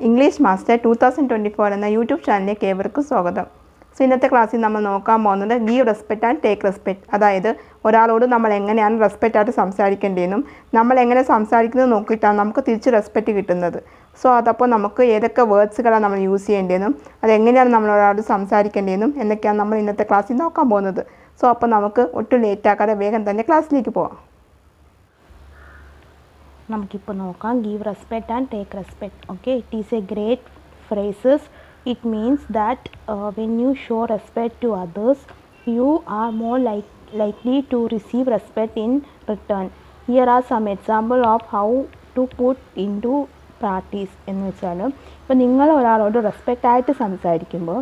English master 2024 എന്ന YouTube ചാനലിലേക്ക് ഏവർക്കും സ്വാഗതം. സോ ഇന്നത്തെ ക്ലാസ്സിൽ നമ്മൾ നോക്കാൻ പോകുന്നത് give respect and take respect. അതായത് ഒരാളോട് നമ്മൾ എങ്ങനെയാണ് റെസ്പെക്റ്റ് ആയിട്ട് സംസാരിക്കേണ്ടതെന്നും നമ്മൾ എങ്ങനെ സംസാരിക്കുന്നത് നോക്കിയിട്ടാണ് നമുക്ക് തിരിച്ച് റെസ്പെക്റ്റ് കിട്ടുന്നത്. സോ അതപ്പോൾ നമുക്ക് ഏതൊക്കെ വേർഡ്സുകളാണ് നമ്മൾ യൂസ് ചെയ്യേണ്ടതെന്നും അതെങ്ങനെയാണ് നമ്മളൊരാളോട് സംസാരിക്കേണ്ടതെന്നും എന്നൊക്കെയാണ് നമ്മൾ ഇന്നത്തെ ക്ലാസ്സിൽ നോക്കാൻ പോകുന്നത്. സോ അപ്പോൾ നമുക്ക് ഒട്ടും ലേറ്റാക്കാതെ വേഗം തന്നെ ക്ലാസ്സിലേക്ക് പോകാം. നമുക്കിപ്പോൾ നോക്കാം give respect and take respect. Okay, it is a great phrases. It means that when you show respect to others you are more likely to receive respect in return. Here are some example of how to put into practice. എന്ന് വെച്ചാൽ ഇപ്പോൾ നിങ്ങൾ ഒരാളോട് respect ആയിട്ട് സംസാരിക്കുമ്പോൾ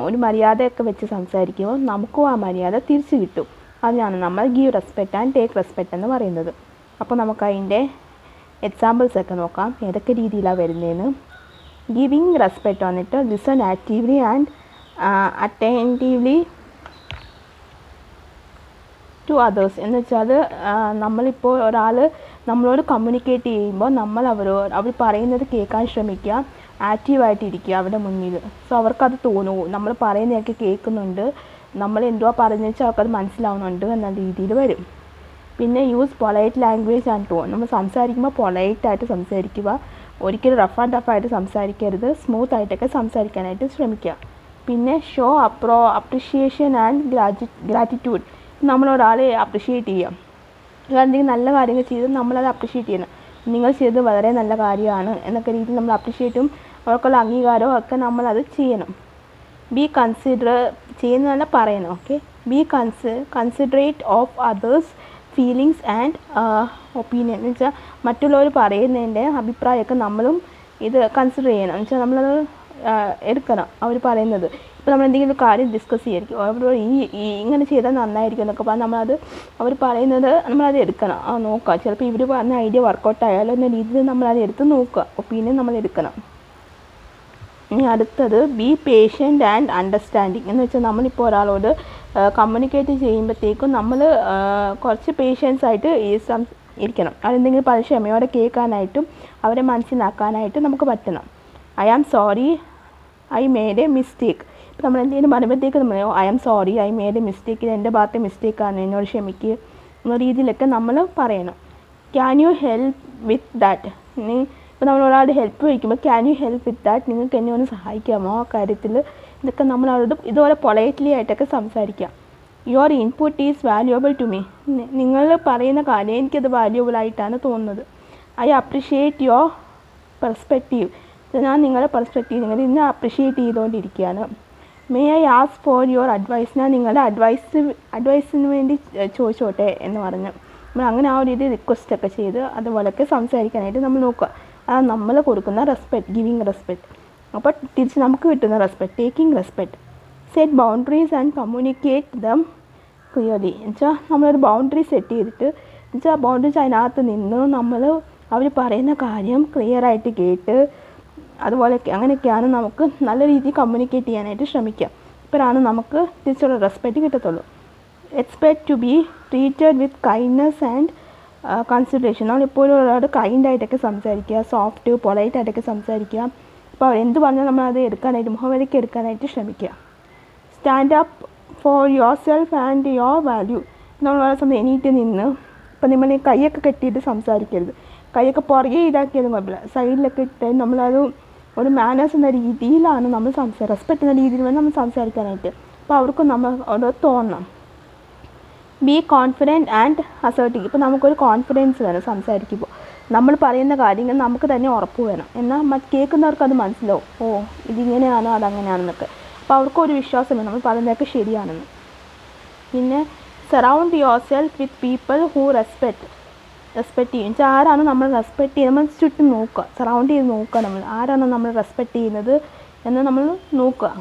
ഒരു മര്യാദയൊക്കെ വെച്ച് സംസാരിക്കുമ്പോൾ നമുക്കും ആ മര്യാദ തിരിച്ചു കിട്ടും. അതിനാണ് നമ്മൾ give respect and take respect എന്ന് പറയുന്നത്. അപ്പോൾ നമുക്ക് അതിൻ്റെ എക്സാമ്പിൾസ് ഒക്കെ നോക്കാം ഏതൊക്കെ രീതിയിലാണ് വരുന്നതെന്ന്. ഗിവിങ് റെസ്പെക്റ്റ് വന്നിട്ട് listen actively and attentively to others എന്ന് വെച്ചാൽ നമ്മളിപ്പോൾ ഒരാൾ നമ്മളോട് കമ്മ്യൂണിക്കേറ്റ് ചെയ്യുമ്പോൾ നമ്മൾ അവർ പറയുന്നത് കേൾക്കാൻ ശ്രമിക്കുക, ആക്റ്റീവായിട്ടിരിക്കുക അവരുടെ മുന്നിൽ. സോ അവർക്കത് തോന്നുമോ നമ്മൾ പറയുന്നതൊക്കെ കേൾക്കുന്നുണ്ട്, നമ്മൾ എന്തുവാ പറയുന്നത് വെച്ചാൽ അവർക്കത് മനസ്സിലാവുന്നുണ്ട് എന്ന രീതിയിൽ വരും. പിന്നെ use polite language and tone. നമ്മൾ സംസാരിക്കുമ്പോൾ പൊളൈറ്റായിട്ട് സംസാരിക്കുക, ഒരിക്കലും റഫ് ആൻഡ് ടഫായിട്ട് സംസാരിക്കരുത്, സ്മൂത്ത് ആയിട്ടൊക്കെ സംസാരിക്കാനായിട്ട് ശ്രമിക്കുക. പിന്നെ show appreciation and gratitude. നമ്മളൊരാളെ appreciate ചെയ്യാം, എന്തെങ്കിലും നല്ല കാര്യങ്ങൾ ചെയ്ത് നമ്മളത് അപ്രിഷിയേറ്റ് ചെയ്യണം. നിങ്ങൾ ചെയ്തത് വളരെ നല്ല കാര്യമാണ് എന്നൊക്കെ രീതിയിൽ നമ്മൾ അപ്രിഷിയേറ്റും അവർക്കുള്ള അംഗീകാരവും ഒക്കെ നമ്മളത് ചെയ്യണം. ബി ചെയ്യുന്നതല്ല പറയണം. Okay, B considerate of others feelings and opinion. എന്ന് വെച്ചാൽ മറ്റുള്ളവർ പറയുന്നതിൻ്റെ അഭിപ്രായമൊക്കെ നമ്മളും ഇത് കൺസിഡർ ചെയ്യണം. എന്ന് വെച്ചാൽ നമ്മളത് എടുക്കണം അവർ പറയുന്നത്. ഇപ്പോൾ നമ്മൾ എന്തെങ്കിലും കാര്യം ഡിസ്കസ് ചെയ്യായിരിക്കും, അവരോട് ഇങ്ങനെ ചെയ്താൽ നന്നായിരിക്കും എന്നൊക്കെ പറഞ്ഞാൽ നമ്മളത് അവർ പറയുന്നത് നമ്മളത് എടുക്കണം, നോക്കുക. ചിലപ്പോൾ ഇവർ പറഞ്ഞ ഐഡിയ വർക്കൗട്ട് ആയാലോ എന്ന രീതിയിൽ നമ്മളത് എടുത്ത് നോക്കുക, ഒപ്പീനിയൻ നമ്മൾ എടുക്കണം. ഇനി അടുത്തത് ബി പേഷ്യൻ്റ് ആൻഡ് അണ്ടർസ്റ്റാൻഡിങ്. എന്ന് വെച്ചാൽ നമ്മളിപ്പോൾ ഒരാളോട് കമ്മ്യൂണിക്കേറ്റ് ചെയ്യുമ്പോഴത്തേക്കും നമ്മൾ കുറച്ച് പേഷ്യൻസ് ആയിട്ട് ഇരിക്കണം. അതെന്തെങ്കിലും പല ക്ഷമയോടെ കേൾക്കാനായിട്ടും അവരെ മനസ്സിലാക്കാനായിട്ടും നമുക്ക് പറ്റണം. I am sorry, I made a mistake. ഇപ്പോൾ നമ്മൾ എന്തെങ്കിലും പറയുമ്പോഴത്തേക്ക് നമ്മൾ I am sorry, I made a mistake, ഇത് എൻ്റെ ഭാഗത്തെ മിസ്റ്റേക്കാണ്, എന്നോട് ക്ഷമിക്കുക എന്ന രീതിയിലൊക്കെ നമ്മൾ പറയണം. Can you help with that. ഇപ്പോൾ നമ്മൾ ഒരാളുടെ ഹെൽപ്പ് ചോദിക്കുമ്പോൾ can you help with that, നിങ്ങൾക്ക് എന്നെ ഒന്ന് സഹായിക്കാമോ ആ കാര്യത്തിൽ, ഇതൊക്കെ നമ്മളവരോട് ഇതുപോലെ പൊളൈറ്റ്ലി ആയിട്ടൊക്കെ സംസാരിക്കാം. Your input is valuable to me. നിങ്ങൾ പറയുന്ന കാര്യം എനിക്കത് വാല്യുവബിൾ ആയിട്ടാണ് തോന്നുന്നത്. I appreciate your perspective. ഞാൻ നിങ്ങളുടെ പെർസ്പെക്റ്റീവ് നിങ്ങൾ ഇന്ന് അപ്രിഷിയേറ്റ് ചെയ്തുകൊണ്ടിരിക്കുകയാണ്. May I ask for your advice. ഞാൻ നിങ്ങളുടെ അഡ്വൈസിന് വേണ്ടി ചോദിച്ചോട്ടെ എന്ന് പറഞ്ഞു നമ്മൾ അങ്ങനെ ആ ഒരു രീതി റിക്വസ്റ്റൊക്കെ ചെയ്ത് അതുപോലെയൊക്കെ സംസാരിക്കാനായിട്ട് നമ്മൾ നോക്കുക. അതാണ് നമ്മൾ കൊടുക്കുന്ന റെസ്പെക്റ്റ്, ഗിവിങ് റെസ്പെക്റ്റ്. അപ്പോൾ തിരിച്ച് നമുക്ക് കിട്ടുന്ന respect, taking respect. Set boundaries and communicate dum clearly. എന്നുവെച്ചാൽ നമ്മളൊരു ബൗണ്ടറി സെറ്റ് ചെയ്തിട്ട് എന്നുവെച്ചാൽ ബൗണ്ടറീസ് അതിനകത്ത് നിന്ന് നമ്മൾ അവർ പറയുന്ന കാര്യം ക്ലിയറായിട്ട് കേട്ട് അതുപോലെയൊക്കെ അങ്ങനെയൊക്കെയാണ് നമുക്ക് നല്ല രീതിയിൽ കമ്മ്യൂണിക്കേറ്റ് ചെയ്യാനായിട്ട് ശ്രമിക്കുക. ഇപ്പോഴാണ് നമുക്ക് തിരിച്ചുള്ള റെസ്പെക്റ്റ് കിട്ടത്തുള്ളൂ. Expect to be treated with kindness and consideration. നമ്മളെപ്പോഴും ഒരാളോട് കൈൻഡായിട്ടൊക്കെ സംസാരിക്കുക, സോഫ്റ്റ് പൊളൈറ്റായിട്ടൊക്കെ സംസാരിക്കുക. അപ്പോൾ അവരെന്ത് പറഞ്ഞാൽ നമ്മളത് എടുക്കാനായിട്ട് മുഖവിലയ്ക്ക് എടുക്കാനായിട്ട് ശ്രമിക്കുക. Stand up for your self and your value. നമ്മൾ വളരെ സമയം എണീറ്റ് നിന്ന് ഇപ്പം നമ്മൾ ഈ കൈയൊക്കെ കെട്ടിയിട്ട് സംസാരിക്കരുത്, കൈയൊക്കെ പുറകെ ഇതാക്കിയതും കുഴപ്പമില്ല, സൈഡിലൊക്കെ ഇട്ട് നമ്മളത് ഒരു മാനേഴ്സ് എന്ന രീതിയിലാണ് നമ്മൾ റെസ്പെക്റ്റ് എന്ന രീതിയിൽ വേണം നമ്മൾ സംസാരിക്കാനായിട്ട്. അപ്പോൾ അവർക്കും നമ്മളോട് തോന്നണം. Be confident and assertive. ഇപ്പോൾ നമുക്കൊരു കോൺഫിഡൻസ് വേണം സംസാരിക്കുമ്പോൾ, നമ്മൾ പറയുന്ന കാര്യങ്ങൾ നമുക്ക് തന്നെ ഉറപ്പ് വേണം, എന്നാൽ കേൾക്കുന്നവർക്ക് അത് മനസ്സിലാവും, ഓ ഇതിങ്ങനെയാണോ അതങ്ങനെയാണെന്നൊക്കെ. അപ്പോൾ അവർക്കൊരു വിശ്വാസം വേണം നമ്മൾ പറയുന്നതൊക്കെ ശരിയാണെന്ന്. പിന്നെ surround your self with people who respect ചെയ്യും. വെച്ചാൽ ആരാണ് നമ്മൾ റെസ്പെക്റ്റ് ചെയ്യുന്നത് നമ്മൾ ചുറ്റും നോക്കുക, സറൗണ്ട് ചെയ്ത് നോക്കുക, നമ്മൾ ആരാണ് നമ്മൾ റെസ്പെക്റ്റ് ചെയ്യുന്നത് എന്ന് നമ്മൾ നോക്കുക.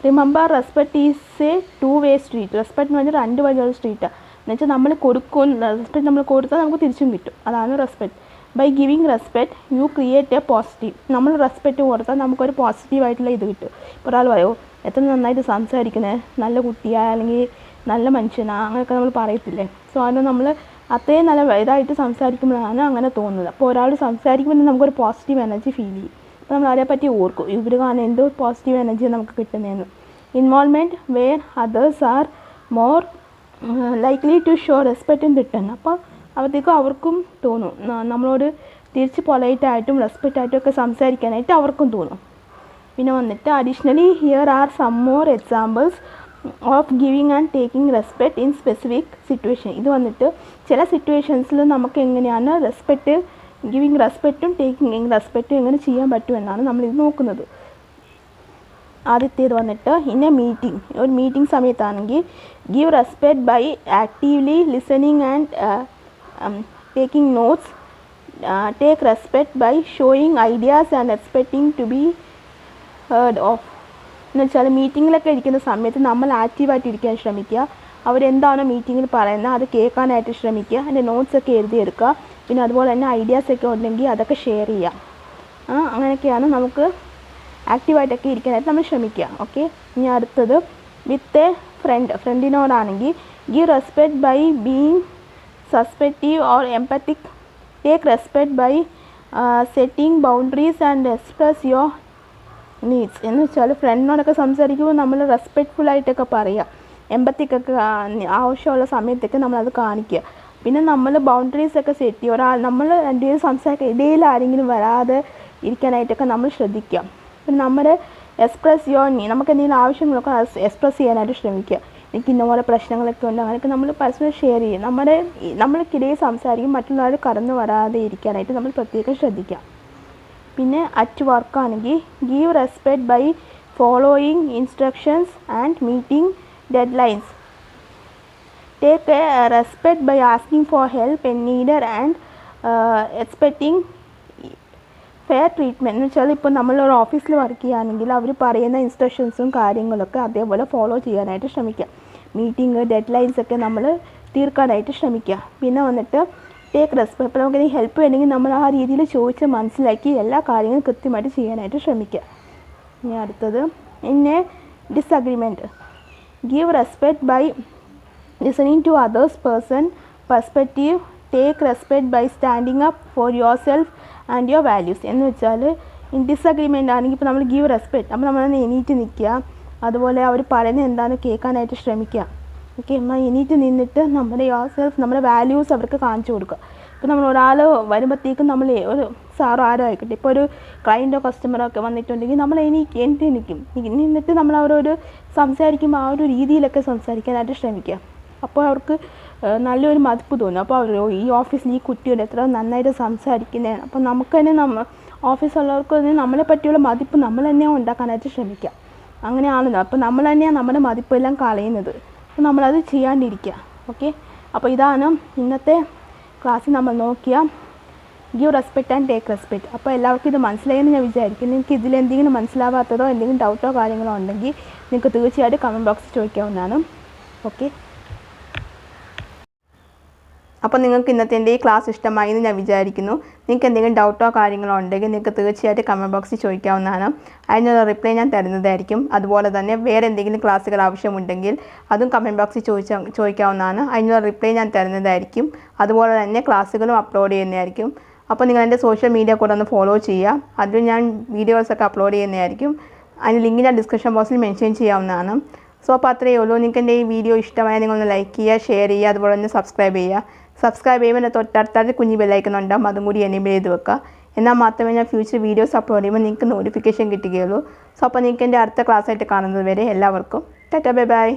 Remember respect is A to way street. Respect എന്ന് പറഞ്ഞാൽ രണ്ട് വഴിയുള്ള സ്ട്രീറ്റാണ്. എന്നുവെച്ചാൽ നമ്മൾ റെസ്പെക്റ്റ് നമ്മൾ കൊടുത്താൽ നമുക്ക് തിരിച്ചും കിട്ടും, അതാണ് respect. By giving respect you create a positive. നമ്മൾ റെസ്പെക്റ്റ് കൊടുത്താൽ നമുക്കൊരു പോസിറ്റീവായിട്ടുള്ള ഇത് കിട്ടും. ഇപ്പോൾ ഒരാൾ പറയുമോ എത്ര നന്നായിട്ട് സംസാരിക്കുന്നത്, നല്ല കുട്ടിയാണ് അല്ലെങ്കിൽ നല്ല മനുഷ്യനാണ്, അങ്ങനെയൊക്കെ നമ്മൾ പറയത്തില്ലേ. സോ അത് നമ്മൾ അത്രയും നല്ല ഇതായിട്ട് സംസാരിക്കുമ്പോഴാണ് അങ്ങനെ തോന്നുന്നത്. അപ്പോൾ ഒരാൾ സംസാരിക്കുമ്പോൾ നമുക്കൊരു പോസിറ്റീവ് എനർജി ഫീൽ ചെയ്യും. അപ്പോൾ നമ്മൾ അതിനെപ്പറ്റി ഓർക്കും ഇവർ കാരണം എന്തോ പോസിറ്റീവ് എനർജി നമുക്ക് കിട്ടുന്നതെന്ന്. Involvement where others are more likely to show respect in return. അപ്പോൾ അപ്പോഴത്തേക്കും അവർക്കും തോന്നും നമ്മളോട് തിരിച്ച് പൊലൈറ്റായിട്ടും റെസ്പെക്റ്റായിട്ടും ഒക്കെ സംസാരിക്കാനായിട്ട് അവർക്കും തോന്നും. പിന്നെ വന്നിട്ട് additionally here are some more examples of giving and taking respect in specific situation. ഇത് വന്നിട്ട് ചില സിറ്റുവേഷൻസിൽ നമുക്ക് എങ്ങനെയാണ് റെസ്പെക്റ്റ് ഗിവിങ് റെസ്പെക്റ്റും ടേക്കിംഗ് റെസ്പെക്റ്റും എങ്ങനെ ചെയ്യാൻ പറ്റുമെന്നാണ് നമ്മളിത് നോക്കുന്നത്. ആദ്യത്തേത് വന്നിട്ട് ഇൻ എ മീറ്റിംഗ്, ഒരു മീറ്റിംഗ് സമയത്താണെങ്കിൽ give respect by actively listening and taking notes. Take respect by showing ideas and expecting to be heard of. എന്ന് വെച്ചാൽ മീറ്റിങ്ങിലൊക്കെ ഇരിക്കുന്ന സമയത്ത് നമ്മൾ ആക്റ്റീവായിട്ട് ഇരിക്കാൻ ശ്രമിക്കുക. അവരെന്താണോ മീറ്റിങ്ങിൽ പറയുന്നത് അത് കേൾക്കാനായിട്ട് ശ്രമിക്കുക. അതിൻ്റെ നോട്ട്സൊക്കെ എഴുതിയെടുക്കുക. പിന്നെ അതുപോലെ തന്നെ ഐഡിയാസൊക്കെ ഉണ്ടെങ്കിൽ അതൊക്കെ ഷെയർ ചെയ്യുക. അങ്ങനെയൊക്കെയാണ് നമുക്ക് ആക്റ്റീവായിട്ടൊക്കെ ഇരിക്കാനായിട്ട് നമ്മൾ ശ്രമിക്കുക. ഓക്കെ, ഇനി അടുത്തത് വിത്ത് എ ഫ്രണ്ടിനോടാണെങ്കിൽ give respect by being respective or empathic. Take respect by setting boundaries and express your needs. എന്ന് വെച്ചാൽ ഫ്രണ്ടിനോടൊക്കെ സംസാരിക്കുമ്പോൾ നമ്മൾ റെസ്പെക്റ്റ്ഫുള്ളായിട്ടൊക്കെ പറയുക. എമ്പത്തിക്കൊക്കെ ആവശ്യമുള്ള സമയത്തൊക്കെ നമ്മളത് കാണിക്കുക. പിന്നെ നമ്മൾ ബൗണ്ടറീസൊക്കെ സെറ്റ് ചെയ്യുക. നമ്മൾ രണ്ടുപേരും സംസാരിക്കുക ഇടയിൽ ആരെങ്കിലും വരാതെ ഇരിക്കാനായിട്ടൊക്കെ നമ്മൾ ശ്രദ്ധിക്കുക. പിന്നെ നമ്മുടെ എക്സ്പ്രസ് യുവർ നീഡ്, നമുക്ക് എന്തെങ്കിലും ആവശ്യങ്ങളൊക്കെ എക്സ്പ്രസ് ചെയ്യാനായിട്ട് ശ്രമിക്കുക. എനിക്ക് ഇന്നപോലെ പ്രശ്നങ്ങളൊക്കെ ഉണ്ട്, അങ്ങനെയൊക്കെ നമ്മൾ പരസ്പരം ഷെയർ ചെയ്യും. നമ്മൾക്കിടയിൽ സംസാരിക്കും മറ്റുള്ളവർ കടന്നു വരാതെ ഇരിക്കാനായിട്ട് നമ്മൾ പ്രത്യേകം ശ്രദ്ധിക്കുക. പിന്നെ അറ്റ് വർക്കാണെങ്കിൽ give respect by following instructions and meeting deadlines. Take a respect by asking for help when needed and expecting fair treatment. എന്ന് വെച്ചാൽ ഇപ്പോൾ നമ്മളൊരു ഓഫീസിൽ വർക്ക് ചെയ്യുകയാണെങ്കിൽ അവർ പറയുന്ന ഇൻസ്ട്രക്ഷൻസും കാര്യങ്ങളൊക്കെ അതേപോലെ ഫോളോ ചെയ്യാനായിട്ട് ശ്രമിക്കുക. മീറ്റിംഗ് ഡെഡ്ലൈൻസൊക്കെ നമ്മൾ തീർക്കാനായിട്ട് ശ്രമിക്കുക. പിന്നെ വന്നിട്ട് ടേക്ക് റെസ്പെക്റ്റ്. ഇപ്പോൾ നമുക്ക് ഹെൽപ്പ് വേണമെങ്കിൽ നമ്മൾ ആ രീതിയിൽ ചോദിച്ച് മനസ്സിലാക്കി എല്ലാ കാര്യങ്ങളും കൃത്യമായിട്ട് ചെയ്യാനായിട്ട് ശ്രമിക്കുക. ഇനി അടുത്തത് in a disagreement give respect by listening to others person perspective. Take respect by standing up for your self and your values. എന്ന് വെച്ചാൽ ഇൻ ഡിസഗ്രിമെൻ്റ് ആണെങ്കിൽ ഇപ്പോൾ നമ്മൾ ഗീവ് റെസ്പെക്റ്റ്, അപ്പോൾ നമ്മളൊന്ന് എണീറ്റ് നിൽക്കുക. അതുപോലെ അവർ പറയുന്നത് എന്താണെന്ന് കേൾക്കാനായിട്ട് ശ്രമിക്കുക. ഓക്കെ, നമ്മൾ എണീറ്റ് നിന്നിട്ട് നമ്മുടെ യുവർ സെൽഫ്, നമ്മുടെ വാല്യൂസ് അവർക്ക് കാണിച്ചു കൊടുക്കുക. ഇപ്പോൾ നമ്മൾ ഒരാൾ വരുമ്പോഴത്തേക്കും നമ്മൾ ഒരു സാറോ ആരോ ആയിക്കോട്ടെ, ഇപ്പോൾ ഒരു ക്ലയൻറ്റോ കസ്റ്റമറോ ഒക്കെ വന്നിട്ടുണ്ടെങ്കിൽ നമ്മൾ എണീറ്റ് നിൽക്കും. നിന്നിട്ട് നമ്മൾ അവരോട് സംസാരിക്കുമ്പോൾ ആ ഒരു രീതിയിലൊക്കെ സംസാരിക്കാനായിട്ട് ശ്രമിക്കുക. അപ്പോൾ അവർക്ക് നല്ലൊരു മതിപ്പ് തോന്നും. അപ്പോൾ അവർ ഈ ഓഫീസിൽ ഈ കുട്ടിയോട് എത്ര നന്നായിട്ട് സംസാരിക്കുന്നതാണ്. അപ്പോൾ നമുക്ക് തന്നെ ഓഫീസുള്ളവർക്ക് തന്നെ നമ്മളെ പറ്റിയുള്ള മതിപ്പ് നമ്മൾ തന്നെയാണ് ഉണ്ടാക്കാനായിട്ട് ശ്രമിക്കുക. അങ്ങനെയാണല്ലോ. അപ്പോൾ നമ്മൾ തന്നെയാണ് നമ്മുടെ മതിപ്പെല്ലാം കളയുന്നത്. അപ്പോൾ നമ്മളത് ചെയ്യാണ്ടിരിക്കുക. ഓക്കെ, അപ്പോൾ ഇതാണ് ഇന്നത്തെ ക്ലാസ്സിൽ നമ്മൾ നോക്കിയ give respect and take respect. അപ്പോൾ എല്ലാവർക്കും ഇത് മനസ്സിലായെന്ന് ഞാൻ വിചാരിക്കുന്നു. നിങ്ങൾക്ക് ഇതിലെന്തെങ്കിലും മനസ്സിലാവാത്തതോ എന്തെങ്കിലും ഡൗട്ടോ കാര്യങ്ങളോ ഉണ്ടെങ്കിൽ നിങ്ങൾക്ക് തീർച്ചയായിട്ടും കമൻറ്റ് ബോക്സിൽ ചോദിക്കാവുന്നതാണ്. ഓക്കെ, അപ്പോൾ നിങ്ങൾക്ക് ഇന്നത്തെ എൻ്റെ ഈ ക്ലാസ് ഇഷ്ടമായി എന്ന് ഞാൻ വിചാരിക്കുന്നു. നിങ്ങൾക്ക് എന്തെങ്കിലും ഡൗട്ടോ കാര്യങ്ങളോ ഉണ്ടെങ്കിൽ നിങ്ങൾക്ക് തീർച്ചയായിട്ടും കമൻറ്റ് ബോക്സിൽ ചോദിക്കാവുന്നതാണ്. അതിനുള്ള റിപ്ലൈ ഞാൻ തരുന്നതായിരിക്കും. അതുപോലെ തന്നെ വേറെ എന്തെങ്കിലും ക്ലാസ്സുകൾ ആവശ്യമുണ്ടെങ്കിൽ അതും കമൻറ്റ് ബോക്സിൽ ചോദിക്കാവുന്നതാണ്. അതിനുള്ള റിപ്ലൈ ഞാൻ തരുന്നതായിരിക്കും. അതുപോലെ തന്നെ ക്ലാസ്സുകളും അപ്ലോഡ് ചെയ്യുന്നതായിരിക്കും. അപ്പോൾ നിങ്ങൾ എൻ്റെ സോഷ്യൽ മീഡിയ കൂടെ ഒന്ന് ഫോളോ ചെയ്യുക. അതിൽ ഞാൻ വീഡിയോസൊക്കെ അപ്ലോഡ് ചെയ്യുന്നതായിരിക്കും. അതിന് ലിങ്ക് ഞാൻ ഡിസ്ക്രിപ്ഷൻ ബോക്സിൽ മെൻഷൻ ചെയ്യാവുന്നതാണ്. സോ അപ്പോൾ അത്രയേ ഉള്ളൂ. നിങ്ങൾക്ക് എൻ്റെ ഈ വീഡിയോ ഇഷ്ടമായാൽ നിങ്ങളൊന്ന് ലൈക്ക് ചെയ്യുക, ഷെയർ ചെയ്യുക, അതുപോലെ തന്നെ സബ്സ്ക്രൈബ് ചെയ്യുക. സബ്സ്ക്രൈബ് ചെയ്യുമ്പോൾ തൊട്ടടുത്തായിട്ട് കുഞ്ഞ് ബെല്ലൈക്കൺ ഉണ്ടാകും, അതും കൂടി എനേബിൾ ചെയ്ത് വെക്കുക. എന്നാൽ മാത്രമേ ഞാൻ ഫ്യൂച്ചർ വീഡിയോസ് അപ്ലോഡ് ചെയ്യുമ്പോൾ നിങ്ങൾക്ക് നോട്ടിഫിക്കേഷൻ കിട്ടുകയുള്ളൂ. സോ അപ്പോൾ നിങ്ങൾക്ക് എൻ്റെ അടുത്ത ക്ലാസ്സായിട്ട് കാണുന്നത് വരെ എല്ലാവർക്കും ടാറ്റാ ബൈ ബൈ.